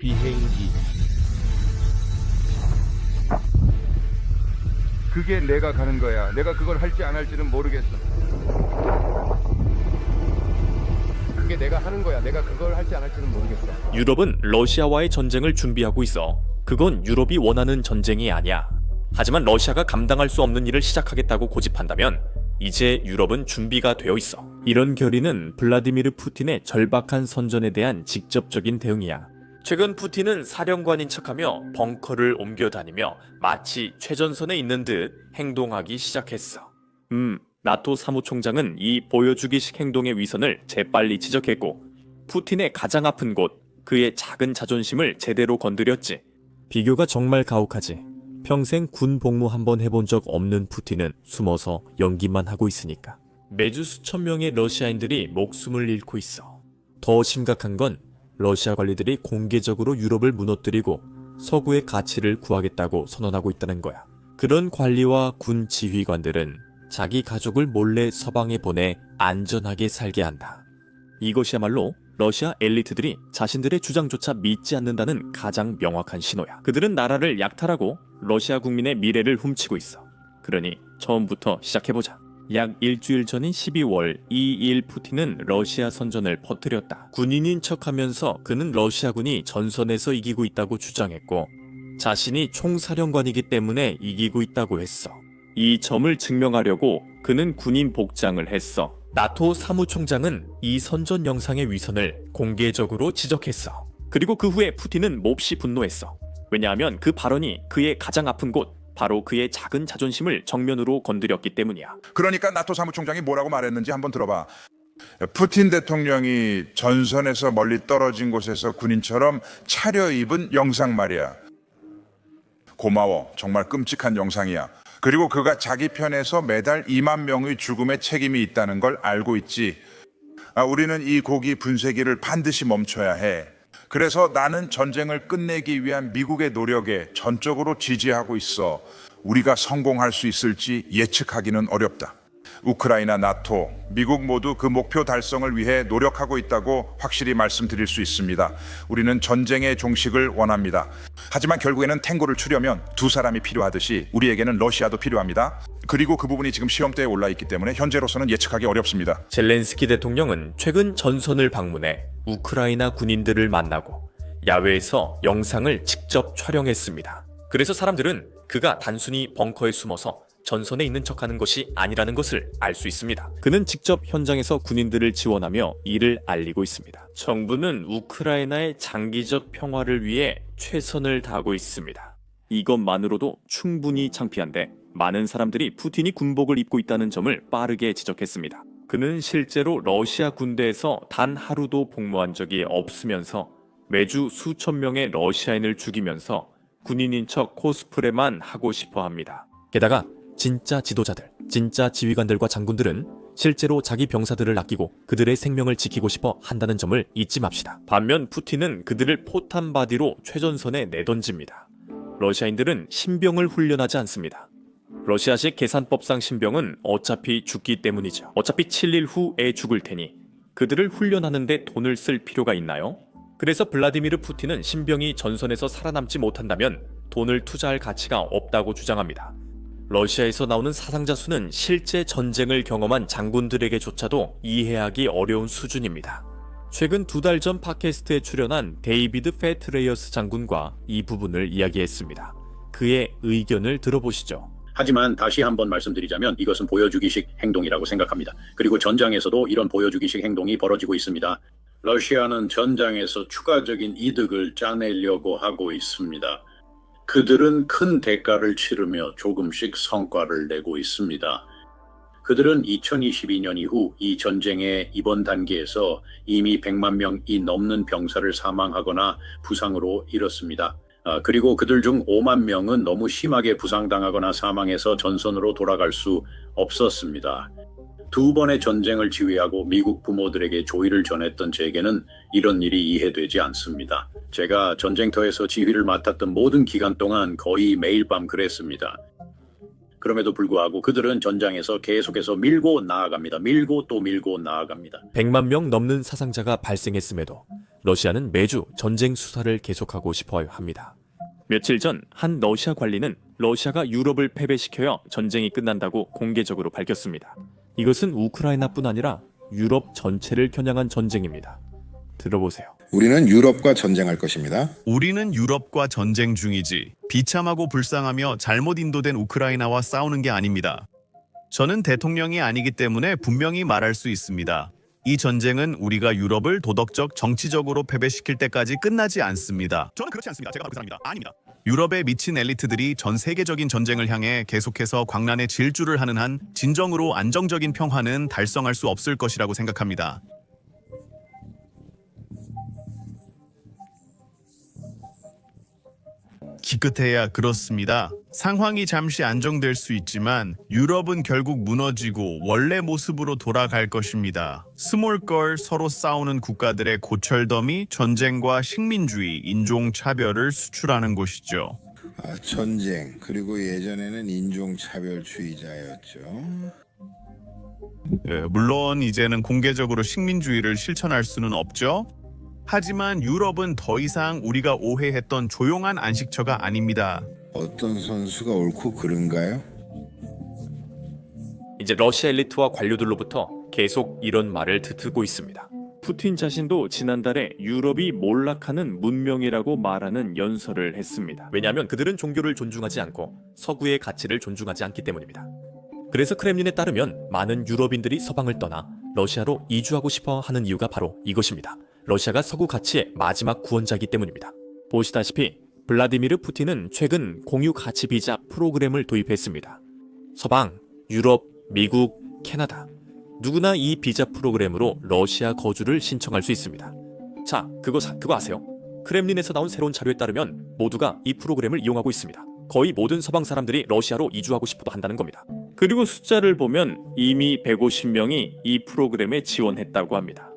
비행기. 그게 내가 가는 거야. 내가 그걸 할지 안 할지는 모르겠어. 그게 내가 하는 거야. 내가 그걸 할지 안 할지는 모르겠어. 유럽은 러시아와의 전쟁을 준비하고 있어. 그건 유럽이 원하는 전쟁이 아니야. 하지만 러시아가 감당할 수 없는 일을 시작하겠다고 고집한다면 이제 유럽은 준비가 되어 있어. 이런 결의는 블라디미르 푸틴의 절박한 선전에 대한 직접적인 대응이야. 최근 푸틴은 사령관인 척하며 벙커를 옮겨다니며 마치 최전선에 있는 듯 행동하기 시작했어. 나토 사무총장은 이 보여주기식 행동의 위선을 재빨리 지적했고 푸틴의 가장 아픈 곳, 그의 작은 자존심을 제대로 건드렸지. 비교가 정말 가혹하지. 평생 군 복무 한번 해본 적 없는 푸틴은 숨어서 연기만 하고 있으니까. 매주 수천 명의 러시아인들이 목숨을 잃고 있어. 더 심각한 건 러시아 관리들이 공개적으로 유럽을 무너뜨리고 서구의 가치를 구하겠다고 선언하고 있다는 거야. 그런 관리와 군 지휘관들은 자기 가족을 몰래 서방에 보내 안전하게 살게 한다. 이것이야말로 러시아 엘리트들이 자신들의 주장조차 믿지 않는다는 가장 명확한 신호야. 그들은 나라를 약탈하고 러시아 국민의 미래를 훔치고 있어. 그러니 처음부터 시작해보자. 약 일주일 전인 12월 2일 푸틴은 러시아 선전을 퍼뜨렸다. 군인인 척하면서 그는 러시아군이 전선에서 이기고 있다고 주장했고 자신이 총사령관이기 때문에 이기고 있다고 했어. 이 점을 증명하려고 그는 군인 복장을 했어. 나토 사무총장은 이 선전 영상의 위선을 공개적으로 지적했어. 그리고 그 후에 푸틴은 몹시 분노했어. 왜냐하면 그 발언이 그의 가장 아픈 곳, 바로 그의 작은 자존심을 정면으로 건드렸기 때문이야. 그러니까 나토 사무총장이 뭐라고 말했는지 한번 들어봐. 푸틴 대통령이 전선에서 멀리 떨어진 곳에서 군인처럼 차려입은 영상 말이야. 고마워. 정말 끔찍한 영상이야. 그리고 그가 자기 편에서 매달 2만 명의 죽음에 책임이 있다는 걸 알고 있지. 우리는 이 고기 분쇄기를 반드시 멈춰야 해. 그래서 나는 전쟁을 끝내기 위한 미국의 노력에 전적으로 지지하고 있어. 우리가 성공할 수 있을지 예측하기는 어렵다. 우크라이나, 나토, 미국 모두 그 목표 달성을 위해 노력하고 있다고 확실히 말씀드릴 수 있습니다. 우리는 전쟁의 종식을 원합니다. 하지만 결국에는 탱고를 추려면 두 사람이 필요하듯이 우리에게는 러시아도 필요합니다. 그리고 그 부분이 지금 시험대에 올라 있기 때문에 현재로서는 예측하기 어렵습니다. 젤렌스키 대통령은 최근 전선을 방문해 우크라이나 군인들을 만나고 야외에서 영상을 직접 촬영했습니다. 그래서 사람들은 그가 단순히 벙커에 숨어서 전선에 있는 척하는 것이 아니라는 것을 알 수 있습니다. 그는 직접 현장에서 군인들을 지원하며 이를 알리고 있습니다. 정부는 우크라이나의 장기적 평화를 위해 최선을 다하고 있습니다. 이것만으로도 충분히 창피한데 많은 사람들이 푸틴이 군복을 입고 있다는 점을 빠르게 지적했습니다. 그는 실제로 러시아 군대에서 단 하루도 복무한 적이 없으면서 매주 수천 명의 러시아인을 죽이면서 군인인 척 코스프레만 하고 싶어 합니다. 게다가 진짜 지도자들, 진짜 지휘관들과 장군들은 실제로 자기 병사들을 아끼고 그들의 생명을 지키고 싶어 한다는 점을 잊지 맙시다. 반면 푸틴은 그들을 포탄바디로 최전선에 내던집니다. 러시아인들은 신병을 훈련하지 않습니다. 러시아식 계산법상 신병은 어차피 죽기 때문이죠. 어차피 7일 후에 죽을 테니 그들을 훈련하는데 돈을 쓸 필요가 있나요? 그래서 블라디미르 푸틴은 신병이 전선에서 살아남지 못한다면 돈을 투자할 가치가 없다고 주장합니다. 러시아에서 나오는 사상자 수는 실제 전쟁을 경험한 장군들에게조차도 이해하기 어려운 수준입니다. 최근 2달 전 팟캐스트에 출연한 데이비드 페트레이어스 장군과 이 부분을 이야기했습니다. 그의 의견을 들어보시죠. 하지만 다시 한번 말씀드리자면 이것은 보여주기식 행동이라고 생각합니다. 그리고 전장에서도 이런 보여주기식 행동이 벌어지고 있습니다. 러시아는 전장에서 추가적인 이득을 짜내려고 하고 있습니다. 그들은 큰 대가를 치르며 조금씩 성과를 내고 있습니다. 그들은 2022년 이후 이 전쟁의 이번 단계에서 이미 100만 명이 넘는 병사를 사망하거나 부상으로 잃었습니다. 그리고 그들 중 5만 명은 너무 심하게 부상당하거나 사망해서 전선으로 돌아갈 수 없었습니다. 2번의 전쟁을 지휘하고 미국 부모들에게 조의를 전했던 제게는 이런 일이 이해되지 않습니다. 제가 전쟁터에서 지휘를 맡았던 모든 기간 동안 거의 매일 밤 그랬습니다. 그럼에도 불구하고 그들은 전장에서 계속해서 밀고 나아갑니다. 밀고 또 밀고 나아갑니다. 100만 명 넘는 사상자가 발생했음에도 러시아는 매주 전쟁 수사를 계속하고 싶어 합니다. 며칠 전 한 러시아 관리는 러시아가 유럽을 패배시켜야 전쟁이 끝난다고 공개적으로 밝혔습니다. 이것은 우크라이나뿐 아니라 유럽 전체를 겨냥한 전쟁입니다. 들어보세요. 우리는 유럽과 전쟁할 것입니다. 우리는 유럽과 전쟁 중이지 비참하고 불쌍하며 잘못 인도된 우크라이나와 싸우는 게 아닙니다. 저는 대통령이 아니기 때문에 분명히 말할 수 있습니다. 이 전쟁은 우리가 유럽을 도덕적, 정치적으로 패배시킬 때까지 끝나지 않습니다. 저는 그렇지 않습니다. 제가 바로 그 사람입니다. 아닙니다. 유럽의 미친 엘리트들이 전 세계적인 전쟁을 향해 계속해서 광란의 질주를 하는 한 진정으로 안정적인 평화는 달성할 수 없을 것이라고 생각합니다. 기껏해야 그렇습니다. 상황이 잠시 안정될 수 있지만 유럽은 결국 무너지고 원래 모습으로 돌아갈 것입니다. 스몰걸 서로 싸우는 국가들의 고철덤이 전쟁과 식민주의, 인종차별을 수출하는 곳이죠. 전쟁, 그리고 예전에는 인종차별주의자였죠. 물론 이제는 공개적으로 식민주의를 실천할 수는 없죠. 하지만 유럽은 더 이상 우리가 오해했던 조용한 안식처가 아닙니다. 어떤 선수가 옳고 그른가요? 이제 러시아 엘리트와 관료들로부터 계속 이런 말을 듣고 있습니다. 푸틴 자신도 지난달에 유럽이 몰락하는 문명이라고 말하는 연설을 했습니다. 왜냐하면 그들은 종교를 존중하지 않고 서구의 가치를 존중하지 않기 때문입니다. 그래서 크렘린에 따르면 많은 유럽인들이 서방을 떠나 러시아로 이주하고 싶어 하는 이유가 바로 이것입니다. 러시아가 서구 가치의 마지막 구원자이기 때문입니다. 보시다시피 블라디미르 푸틴은 최근 공유 가치 비자 프로그램을 도입했습니다. 서방, 유럽, 미국, 캐나다 누구나 이 비자 프로그램으로 러시아 거주를 신청할 수 있습니다. 자, 그거 아세요? 크렘린에서 나온 새로운 자료에 따르면 모두가 이 프로그램을 이용하고 있습니다. 거의 모든 서방 사람들이 러시아로 이주하고 싶어도 한다는 겁니다. 그리고 숫자를 보면 이미 150명이 이 프로그램에 지원했다고 합니다.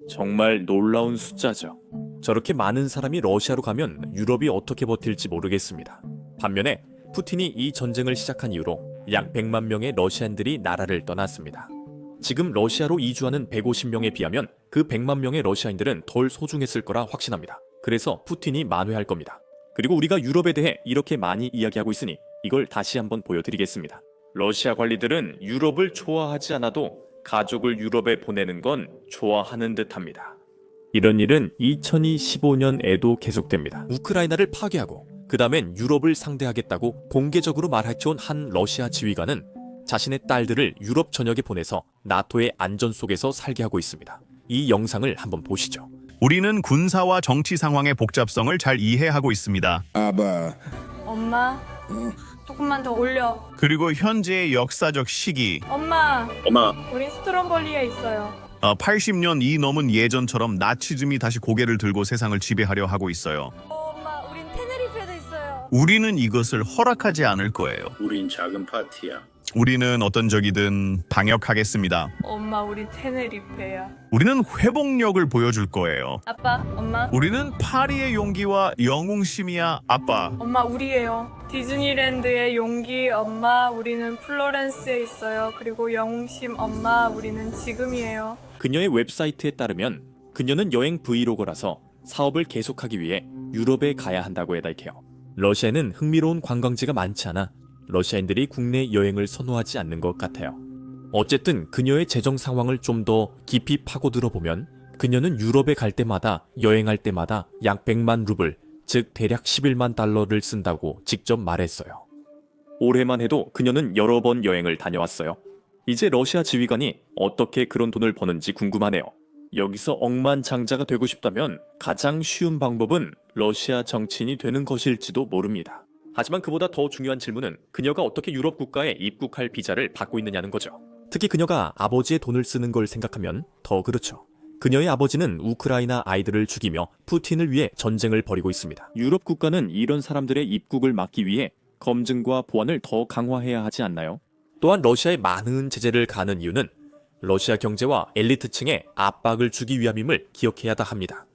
정말 놀라운 숫자죠. 저렇게 많은 사람이 러시아로 가면 유럽이 어떻게 버틸지 모르겠습니다. 반면에 푸틴이 이 전쟁을 시작한 이후로 약 100만 명의 러시아인들이 나라를 떠났습니다. 지금 러시아로 이주하는 150명에 비하면 그 100만 명의 러시아인들은 덜 소중했을 거라 확신합니다. 그래서 푸틴이 만회할 겁니다. 그리고 우리가 유럽에 대해 이렇게 많이 이야기하고 있으니 이걸 다시 한번 보여드리겠습니다. 러시아 관리들은 유럽을 좋아하지 않아도 가족을 유럽에 보내는 건 좋아하는 듯합니다. 이런 일은 2015년에도 계속됩니다. 우크라이나를 파괴하고 그 다음엔 유럽을 상대하겠다고 공개적으로 말해온 한 러시아 지휘관은 자신의 딸들을 유럽 전역에 보내서 나토의 안전 속에서 살게 하고 있습니다. 이 영상을 한번 보시죠. 우리는 군사와 정치 상황의 복잡성을 잘 이해하고 있습니다. 아바, 엄마, 조금만 더 올려. 그리고 현재의 역사적 시기, 엄마, 우린 스트롬볼리에 있어요. 80년이 넘은 예전처럼 나치즘이 다시 고개를 들고 세상을 지배하려 하고 있어요. 엄마, 우린 테네리페도 있어요. 우리는 이것을 허락하지 않을 거예요. 우린 작은 파티야. 우리는 어떤 적이든 방역하겠습니다. 엄마, 우리 테네리페야. 우리는 회복력을 보여줄 거예요. 아빠, 엄마, 우리는 파리의 용기와 영웅심이야, 아빠. 엄마 우리예요. 디즈니랜드의 용기, 엄마, 우리는 플로렌스에 있어요. 그리고 영웅심, 엄마, 우리는 지금이에요. 그녀의 웹사이트에 따르면 그녀는 여행 브이로거라서 사업을 계속하기 위해 유럽에 가야 한다고 해달해요. 러시아에는 흥미로운 관광지가 많지 않아 러시아인들이 국내 여행을 선호하지 않는 것 같아요. 어쨌든 그녀의 재정 상황을 좀 더 깊이 파고들어 보면 그녀는 유럽에 갈 때마다 여행할 때마다 약 100만 루블, 즉 대략 11만 달러를 쓴다고 직접 말했어요. 올해만 해도 그녀는 여러 번 여행을 다녀왔어요. 이제 러시아 지휘관이 어떻게 그런 돈을 버는지 궁금하네요. 여기서 억만장자가 되고 싶다면 가장 쉬운 방법은 러시아 정치인이 되는 것일지도 모릅니다. 하지만 그보다 더 중요한 질문은 그녀가 어떻게 유럽 국가에 입국할 비자를 받고 있느냐는 거죠. 특히 그녀가 아버지의 돈을 쓰는 걸 생각하면 더 그렇죠. 그녀의 아버지는 우크라이나 아이들을 죽이며 푸틴을 위해 전쟁을 벌이고 있습니다. 유럽 국가는 이런 사람들의 입국을 막기 위해 검증과 보안을 더 강화해야 하지 않나요? 또한 러시아에 많은 제재를 가하는 이유는 러시아 경제와 엘리트층의 압박을 주기 위함임을 기억해야 합니다.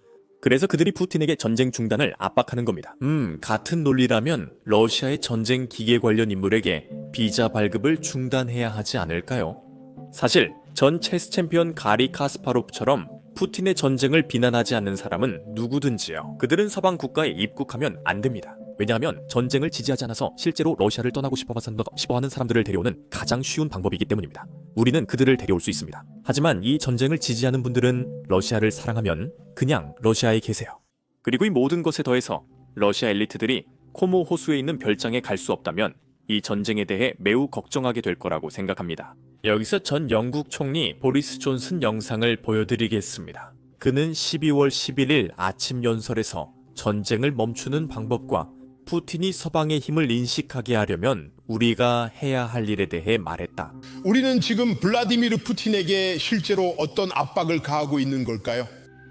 그래서 그들이 푸틴에게 전쟁 중단을 압박하는 겁니다. 같은 논리라면 러시아의 전쟁 기계 관련 인물에게 비자 발급을 중단해야 하지 않을까요? 사실 전 체스 챔피언 가리 카스파로프처럼 푸틴의 전쟁을 비난하지 않는 사람은 누구든지요. 그들은 서방 국가에 입국하면 안 됩니다. 왜냐하면 전쟁을 지지하지 않아서 실제로 러시아를 떠나고 싶어하는 사람들을 데려오는 가장 쉬운 방법이기 때문입니다. 우리는 그들을 데려올 수 있습니다. 하지만 이 전쟁을 지지하는 분들은 러시아를 사랑하면 그냥 러시아에 계세요. 그리고 이 모든 것에 더해서 러시아 엘리트들이 코모 호수에 있는 별장에 갈 수 없다면 이 전쟁에 대해 매우 걱정하게 될 거라고 생각합니다. 여기서 전 영국 총리 보리스 존슨 영상을 보여드리겠습니다. 그는 12월 11일 아침 연설에서 전쟁을 멈추는 방법과 푸틴이 서방의 힘을 인식하게 하려면 우리가 해야 할 일에 대해 말했다. 우리는 지금 블라디미르 푸틴에게 실제로 어떤 압박을 가하고 있는 걸까요?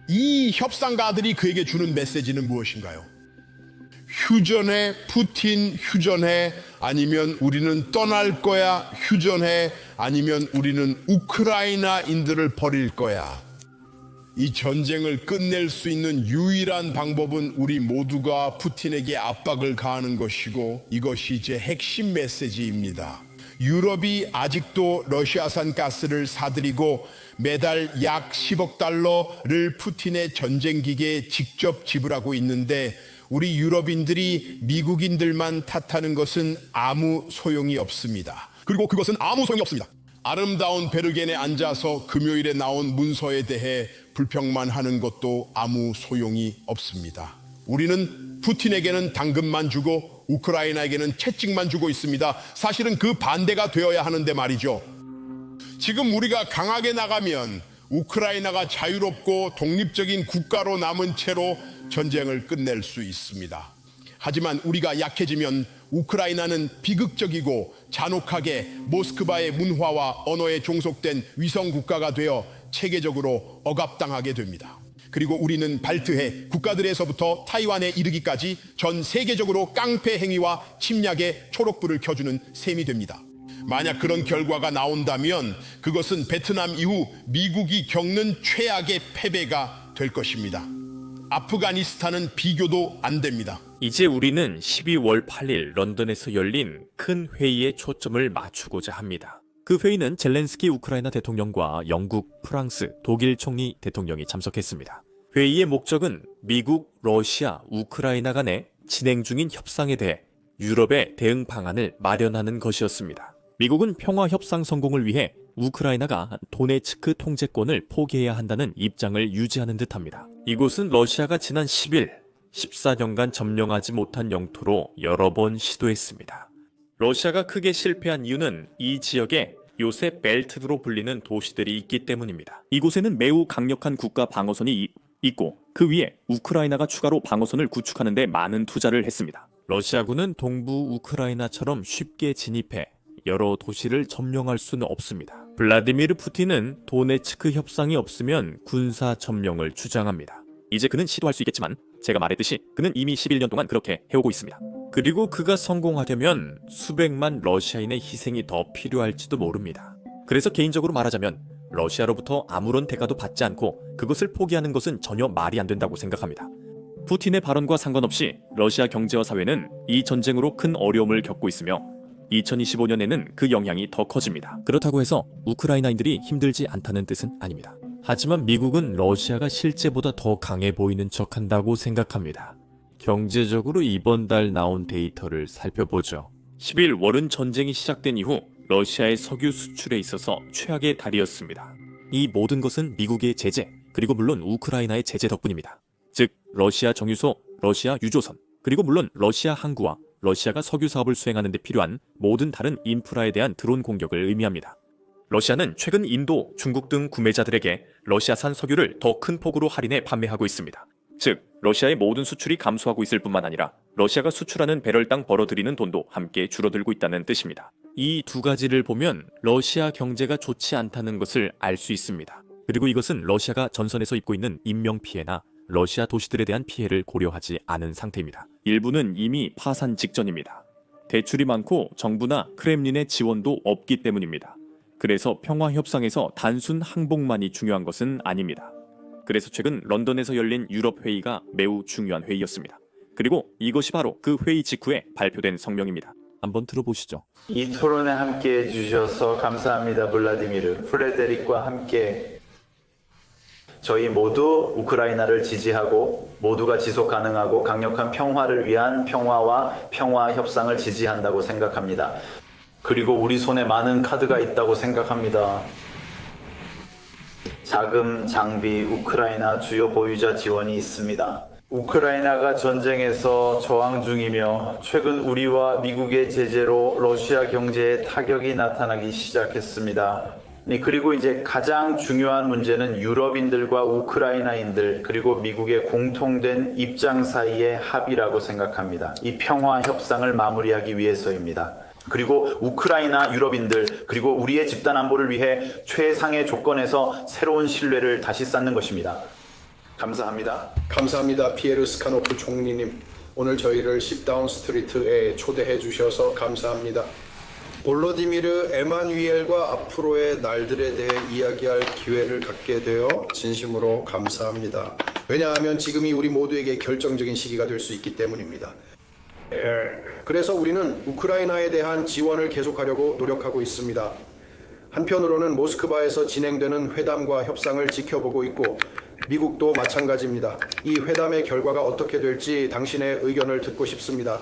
이 협상가들이 그에게 주는 메시지는 무엇인가요? 휴전해, 푸틴 휴전해, 아니면 우리는 떠날 거야, 휴전해, 아니면 우리는 우크라이나인들을 버릴 거야. 이 전쟁을 끝낼 수 있는 유일한 방법은 우리 모두가 푸틴에게 압박을 가하는 것이고, 이것이 제 핵심 메시지입니다. 유럽이 아직도 러시아산 가스를 사들이고 매달 약 10억 달러를 푸틴의 전쟁 기계에 직접 지불하고 있는데, 우리 유럽인들이 미국인들만 탓하는 것은 아무 소용이 없습니다. 그리고 그것은 아무 소용이 없습니다. 아름다운 베르겐에 앉아서 금요일에 나온 문서에 대해 불평만 하는 것도 아무 소용이 없습니다. 우리는 푸틴에게는 당근만 주고 우크라이나에게는 채찍만 주고 있습니다. 사실은 그 반대가 되어야 하는데 말이죠. 지금 우리가 강하게 나가면 우크라이나가 자유롭고 독립적인 국가로 남은 채로 전쟁을 끝낼 수 있습니다. 하지만 우리가 약해지면 우크라이나는 비극적이고 잔혹하게 모스크바의 문화와 언어에 종속된 위성 국가가 되어 체계적으로 억압당하게 됩니다. 그리고 우리는 발트해 국가들에서부터 타이완에 이르기까지 전 세계적으로 깡패 행위와 침략에 초록불을 켜주는 셈이 됩니다. 만약 그런 결과가 나온다면 그것은 베트남 이후 미국이 겪는 최악의 패배가 될 것입니다. 아프가니스탄은 비교도 안 됩니다. 이제 우리는 12월 8일 런던에서 열린 큰 회의에 초점을 맞추고자 합니다. 그 회의는 젤렌스키 우크라이나 대통령과 영국, 프랑스, 독일 총리 대통령이 참석했습니다. 회의의 목적은 미국, 러시아, 우크라이나 간의 진행 중인 협상에 대해 유럽의 대응 방안을 마련하는 것이었습니다. 미국은 평화 협상 성공을 위해 우크라이나가 도네츠크 통제권을 포기해야 한다는 입장을 유지하는 듯합니다. 이곳은 러시아가 지난 10일 14년간 점령하지 못한 영토로 여러 번 시도했습니다. 러시아가 크게 실패한 이유는 이 지역에 요새 벨트로 불리는 도시들이 있기 때문입니다. 이곳에는 매우 강력한 국가 방어선이 있고 그 위에 우크라이나가 추가로 방어선을 구축하는 데 많은 투자를 했습니다. 러시아군은 동부 우크라이나처럼 쉽게 진입해 여러 도시를 점령할 수는 없습니다. 블라디미르 푸틴은 도네츠크 협상이 없으면 군사 점령을 주장합니다. 이제 그는 시도할 수 있겠지만 제가 말했듯이 그는 이미 11년 동안 그렇게 해오고 있습니다. 그리고 그가 성공하려면 수백만 러시아인의 희생이 더 필요할지도 모릅니다. 그래서 개인적으로 말하자면 러시아로부터 아무런 대가도 받지 않고 그것을 포기하는 것은 전혀 말이 안 된다고 생각합니다. 푸틴의 발언과 상관없이 러시아 경제와 사회는 이 전쟁으로 큰 어려움을 겪고 있으며 2025년에는 그 영향이 더 커집니다. 그렇다고 해서 우크라이나인들이 힘들지 않다는 뜻은 아닙니다. 하지만 미국은 러시아가 실제보다 더 강해 보이는 척한다고 생각합니다. 경제적으로 이번 달 나온 데이터를 살펴보죠. 10일 월은 전쟁이 시작된 이후 러시아의 석유 수출에 있어서 최악의 달이었습니다. 이 모든 것은 미국의 제재, 그리고 물론 우크라이나의 제재 덕분입니다. 즉 러시아 정유소, 러시아 유조선, 그리고 물론 러시아 항구와 러시아가 석유 사업을 수행하는 데 필요한 모든 다른 인프라에 대한 드론 공격을 의미합니다. 러시아는 최근 인도, 중국 등 구매자들에게 러시아산 석유를 더 큰 폭으로 할인해 판매하고 있습니다. 즉, 러시아의 모든 수출이 감소하고 있을 뿐만 아니라 러시아가 수출하는 배럴당 벌어들이는 돈도 함께 줄어들고 있다는 뜻입니다. 이 두 가지를 보면 러시아 경제가 좋지 않다는 것을 알 수 있습니다. 그리고 이것은 러시아가 전선에서 입고 있는 인명피해나 러시아 도시들에 대한 피해를 고려하지 않은 상태입니다. 일부는 이미 파산 직전입니다. 대출이 많고 정부나 크렘린의 지원도 없기 때문입니다. 그래서 평화협상에서 단순 항복만이 중요한 것은 아닙니다. 그래서 최근 런던에서 열린 유럽 회의가 매우 중요한 회의였습니다. 그리고 이것이 바로 그 회의 직후에 발표된 성명입니다. 한번 들어보시죠. 이 토론에 함께 해주셔서 감사합니다. 블라디미르. 프레데릭과 함께 저희 모두 우크라이나를 지지하고 모두가 지속 가능하고 강력한 평화를 위한 평화와 평화 협상을 지지한다고 생각합니다. 그리고 우리 손에 많은 카드가 있다고 생각합니다. 자금, 장비, 우크라이나 주요 보유자 지원이 있습니다. 우크라이나가 전쟁에서 저항 중이며 최근 우리와 미국의 제재로 러시아 경제에 타격이 나타나기 시작했습니다. 그리고 이제 가장 중요한 문제는 유럽인들과 우크라이나인들 그리고 미국의 공통된 입장 사이의 합의라고 생각합니다. 이 평화 협상을 마무리하기 위해서입니다. 그리고 우크라이나 유럽인들 그리고 우리의 집단 안보를 위해 최상의 조건에서 새로운 신뢰를 다시 쌓는 것입니다. 감사합니다. 감사합니다. 피에르 스카노프 총리님. 오늘 저희를 10다운 스트리트에 초대해 주셔서 감사합니다. 볼로디미르 에마뉘엘과 앞으로의 날들에 대해 이야기할 기회를 갖게 되어 진심으로 감사합니다. 왜냐하면 지금이 우리 모두에게 결정적인 시기가 될 수 있기 때문입니다. 그래서 우리는 우크라이나에 대한 지원을 계속하려고 노력하고 있습니다. 한편으로는 모스크바에서 진행되는 회담과 협상을 지켜보고 있고 미국도 마찬가지입니다. 이 회담의 결과가 어떻게 될지 당신의 의견을 듣고 싶습니다.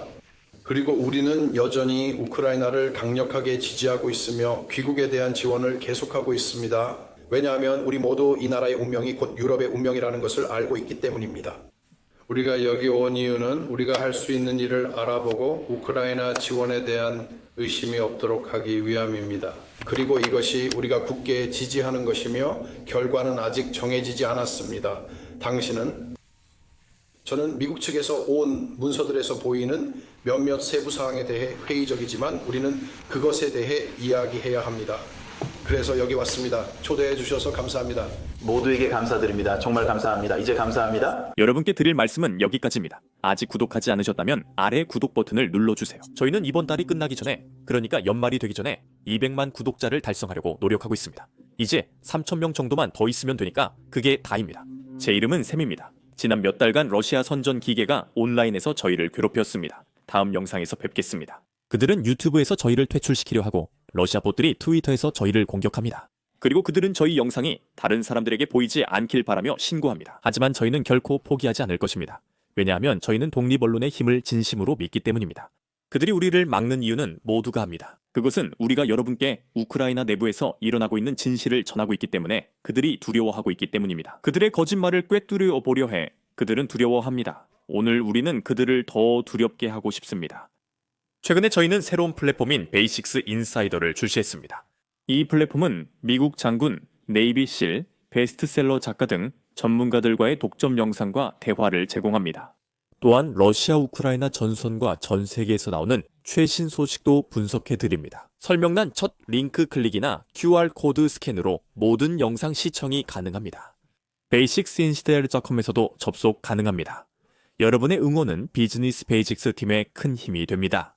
그리고 우리는 여전히 우크라이나를 강력하게 지지하고 있으며 귀국에 대한 지원을 계속하고 있습니다. 왜냐하면 우리 모두 이 나라의 운명이 곧 유럽의 운명이라는 것을 알고 있기 때문입니다. 우리가 여기 온 이유는 우리가 할 수 있는 일을 알아보고 우크라이나 지원에 대한 의심이 없도록 하기 위함입니다. 그리고 이것이 우리가 굳게 지지하는 것이며 결과는 아직 정해지지 않았습니다. 저는 미국 측에서 온 문서들에서 보이는 몇몇 세부 사항에 대해 회의적이지만 우리는 그것에 대해 이야기해야 합니다. 그래서 여기 왔습니다. 초대해 주셔서 감사합니다. 모두에게 감사드립니다. 정말 감사합니다. 이제 감사합니다. 여러분께 드릴 말씀은 여기까지입니다. 아직 구독하지 않으셨다면 아래 구독 버튼을 눌러주세요. 저희는 이번 달이 끝나기 전에, 그러니까 연말이 되기 전에 200만 구독자를 달성하려고 노력하고 있습니다. 이제 3,000명 정도만 더 있으면 되니까 그게 다입니다. 제 이름은 샘입니다. 지난 몇 달간 러시아 선전 기계가 온라인에서 저희를 괴롭혔습니다. 다음 영상에서 뵙겠습니다. 그들은 유튜브에서 저희를 퇴출시키려 하고 러시아 봇들이 트위터에서 저희를 공격합니다. 그리고 그들은 저희 영상이 다른 사람들에게 보이지 않길 바라며 신고합니다. 하지만 저희는 결코 포기하지 않을 것입니다. 왜냐하면 저희는 독립 언론의 힘을 진심으로 믿기 때문입니다. 그들이 우리를 막는 이유는 모두가 합니다. 그것은 우리가 여러분께 우크라이나 내부에서 일어나고 있는 진실을 전하고 있기 때문에 그들이 두려워하고 있기 때문입니다. 그들의 거짓말을 꿰뚫어 보려 해 그들은 두려워합니다. 오늘 우리는 그들을 더 두렵게 하고 싶습니다. 최근에 저희는 새로운 플랫폼인 베이식스 인사이더를 출시했습니다. 이 플랫폼은 미국 장군, 네이비실, 베스트셀러 작가 등 전문가들과의 독점 영상과 대화를 제공합니다. 또한 러시아 우크라이나 전선과 전 세계에서 나오는 최신 소식도 분석해 드립니다. 설명란 첫 링크 클릭이나 QR코드 스캔으로 모든 영상 시청이 가능합니다. 베이식스인시델.com에서도 접속 가능합니다. 여러분의 응원은 비즈니스 베이직스 팀의 큰 힘이 됩니다.